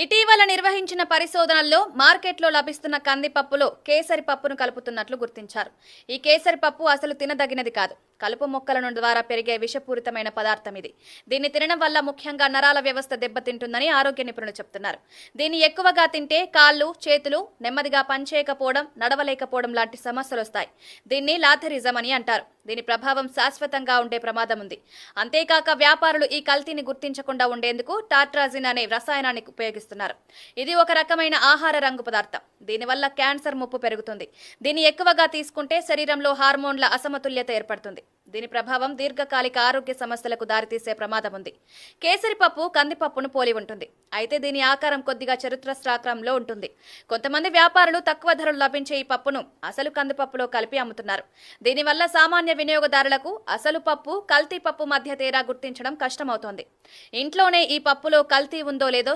ఇటీవల నిర్వహించిన పరిశోధనల్లో మార్కెట్లో లభిస్తున్న కందిపప్పులో కేసరి పప్పును కలుపుతున్నట్లు గుర్తించారు. ఈ కేసరి పప్పు అసలు తినదగినది కాదు. కలుపు మొక్కల ద్వారా పెరిగే విషపూరితమైన పదార్థం ఇది. దీన్ని తినడం వల్ల ముఖ్యంగా నరాల వ్యవస్థ దెబ్బతింటుందని ఆరోగ్య నిపుణులు చెబుతున్నారు. దీన్ని ఎక్కువగా తింటే కాళ్ళు, చేతులు నెమ్మదిగా పనిచేయకపోవడం, నడవలేకపోవడం లాంటి సమస్యలు వస్తాయి. దీన్ని లాథరిజం అని అంటారు. దీని ప్రభావం శాశ్వతంగా ఉండే ప్రమాదం ఉంది. అంతేకాక వ్యాపారులు ఈ కల్తీని గుర్తించకుండా ఉండేందుకు టాట్రాజిన్ అనే రసాయనాన్ని ఉపయోగిస్తున్నారు. ఇది ఒక రకమైన ఆహార రంగు పదార్థం. దీనివల్ల క్యాన్సర్ ముప్పు పెరుగుతుంది. దీన్ని ఎక్కువగా తీసుకుంటే శరీరంలో హార్మోన్ల అసమతుల్యత ఏర్పడుతుంది. దీని ప్రభావం దీర్ఘకాలిక ఆరోగ్య సమస్యలకు దారితీసే ప్రమాదం ఉంది. కేసరి పప్పు కందిపప్పును పోలి ఉంటుంది. అయితే దీని ఆకారం కొద్దిగా చతురస్రాకారంలో ఉంటుంది. కొంతమంది వ్యాపారులు తక్కువ ధరలు లభించే ఈ పప్పును అసలు కందిపప్పులో కలిపి అమ్ముతున్నారు. దీనివల్ల సామాన్య వినియోగదారులకు అసలు పప్పు, కల్తీ పప్పు మధ్య తేడా గుర్తించడం కష్టమవుతోంది. ఇంట్లోనే ఈ పప్పులో కల్తీ ఉందో లేదో